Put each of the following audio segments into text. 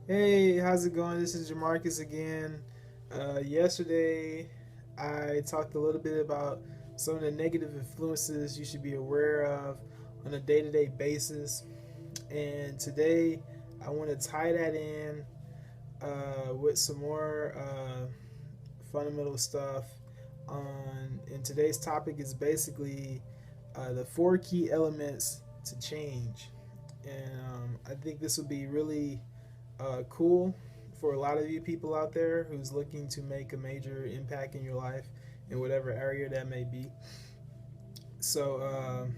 Hey, how's it going? This is Jamarcus again. Yesterday, I talked a little bit about some of the negative influences you should be aware of on a day to day basis. And today, I want to tie that in with some more fundamental stuff. And today's topic is basically the four key elements to change. And I think this will be really cool for a lot of you people out there who's looking to make a major impact in your life in whatever area that may be. So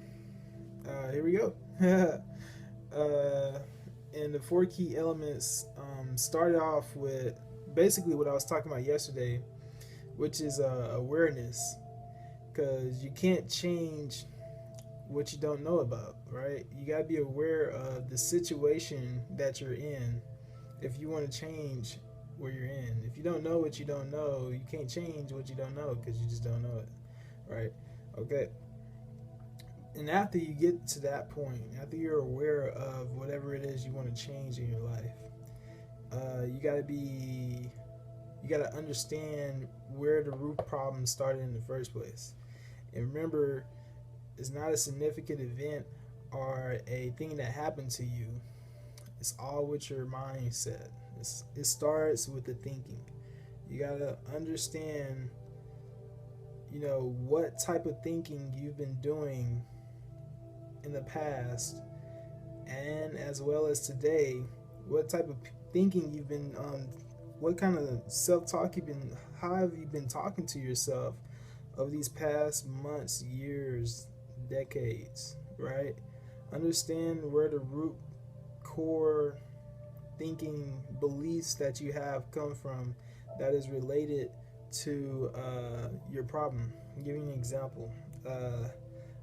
here we go. uh, and the four key elements started off with basically what I was talking about yesterday, which is awareness, because you can't change what you don't know about, right? You got to be aware of the situation that you're in if you want to change where you're in. If you don't know what you don't know, you can't change what you don't know because you just don't know it, right? Okay. And after you get to that point, after you're aware of whatever it is you want to change in your life, you got to be, you got to understand where the root problem started in the first place. And remember, it's not a significant event or a thing that happened to you. It's all with your mindset. It starts with the thinking. You gotta understand, what type of thinking you've been doing in the past, and as well as today, what type of thinking you've been, what kind of self-talk you've been, how have you been talking to yourself over these past months, years, decades, right? Understand where the root core thinking beliefs that you have come from that is related to your problem. I'll give you an example. A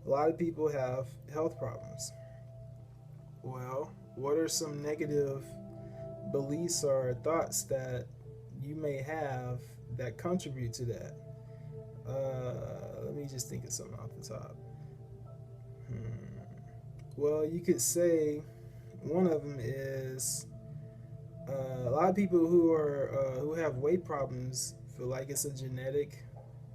lot of people have health problems. Well, what are some negative beliefs or thoughts that you may have that contribute to that? Let me just think of something off the top. Well, you could say one of them is a lot of people who have weight problems feel like it's a genetic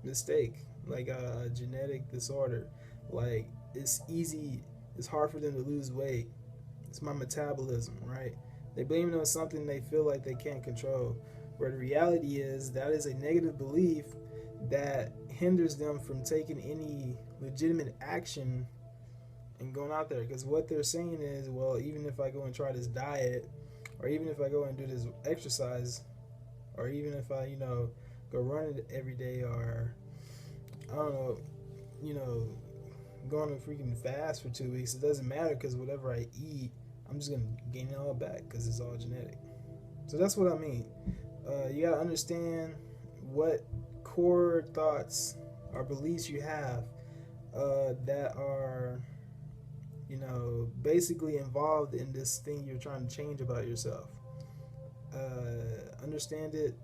mistake, like a genetic disorder. Like it's easy, it's hard for them to lose weight. It's my metabolism, right? They blame it on something they feel like they can't control. Where the reality is that is a negative belief that hinders them from taking any legitimate action and going out there. Because what they're saying is, well, even if I go and try this diet, or even if I go and do this exercise, or even if I, go run it every day, or I don't know, you know, go on a freaking fast for 2 weeks, it doesn't matter because whatever I eat, I'm just gonna gain it all back because it's all genetic. So that's what I mean. You gotta understand what core thoughts or beliefs you have that are, basically involved in this thing you're trying to change about yourself. Understand it,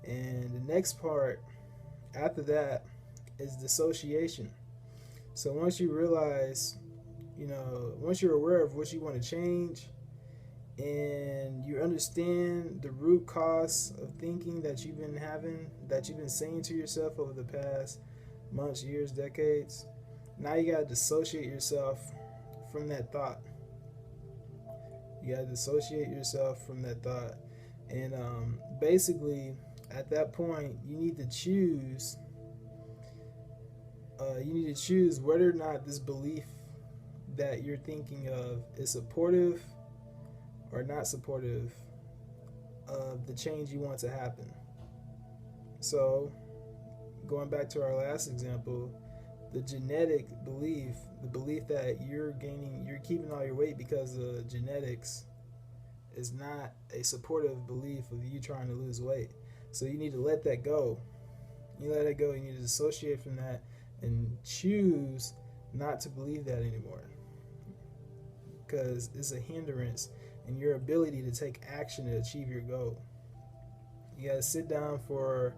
and the next part after that is dissociation. So once you realize, once you're aware of what you want to change, and you understand the root cause of thinking that you've been having, that you've been saying to yourself over the past months, years, decades, now you got to dissociate yourself from that thought. You got to dissociate yourself from that thought. And basically, at that point, you need to choose whether or not this belief that you're thinking of is supportive or not supportive of the change you want to happen. So, going back to our last example, the genetic belief, the belief that you're keeping all your weight because of genetics, is not a supportive belief of you trying to lose weight. So you need to let that go. You let it go. You need to dissociate from that and choose not to believe that anymore, because it's a hindrance in your ability to take action to achieve your goal. You gotta sit down for,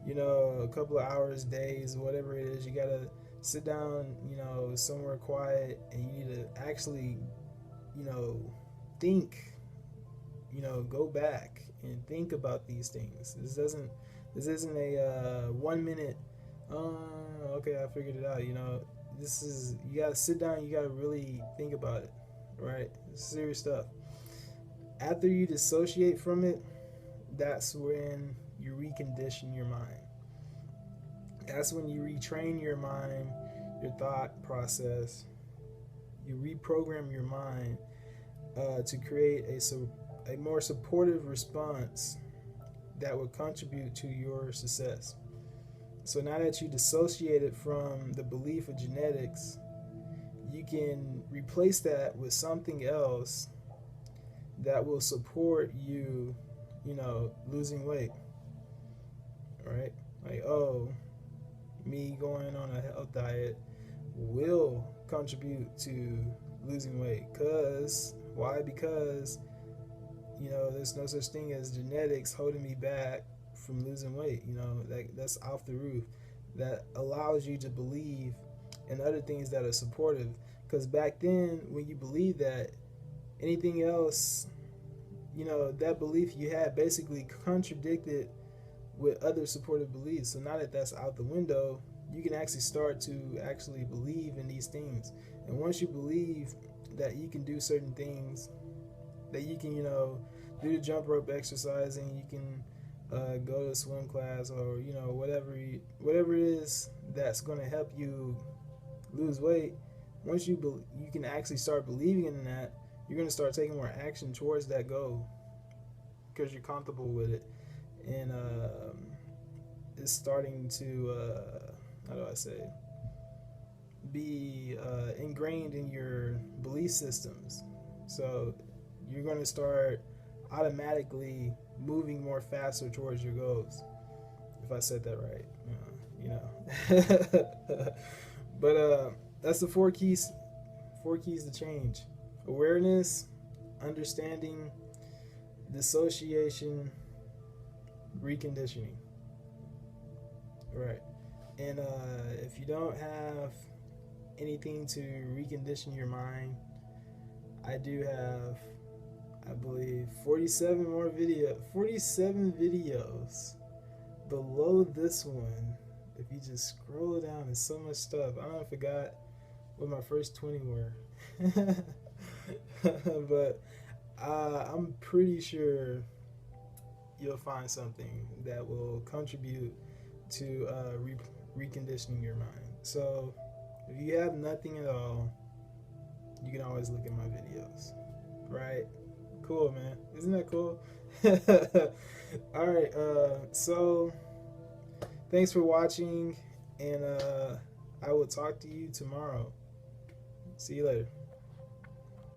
a couple of hours, days, whatever it is. You gotta sit down, somewhere quiet, and you need to actually, think, go back and think about these things. This isn't a 1 minute. Okay, I figured it out. This is, you gotta sit down. You gotta really think about it, right? It's serious stuff. After you dissociate from it, that's when you recondition your mind. That's when you retrain your mind, your thought process. You reprogram your mind to create a more supportive response that will contribute to your success. So now that you dissociate it from the belief of genetics, you can replace that with something else that will support you, losing weight. Right? Like, oh, me going on a health diet will contribute to losing weight. Why? Because there's no such thing as genetics holding me back from losing weight. That's off the roof. That allows you to believe in other things that are supportive. Because back then, when you believe that, anything else, that belief you had basically contradicted with other supportive beliefs. So now that that's out the window, you can actually start to actually believe in these things. And once you believe that you can do certain things, that you can, do the jump rope exercising, you can go to swim class, or whatever it is that's going to help you lose weight. Once you can actually start believing in that, you're going to start taking more action towards that goal because you're comfortable with it, and it's starting to how do I say, be ingrained in your belief systems. So you're going to start automatically moving more faster towards your goals. If I said that right, But that's the four keys to change: awareness, understanding, dissociation, reconditioning. Right. And if you don't have anything to recondition your mind, I do have, I believe, 47 videos below this one. If you just scroll down, there's so much stuff. I forgot what my first 20 were. But I'm pretty sure you'll find something that will contribute to reconditioning your mind. So if you have nothing at all, you can always look at my videos. Right? Cool, man. Isn't that cool? All right. So thanks for watching, and I will talk to you tomorrow. See you later.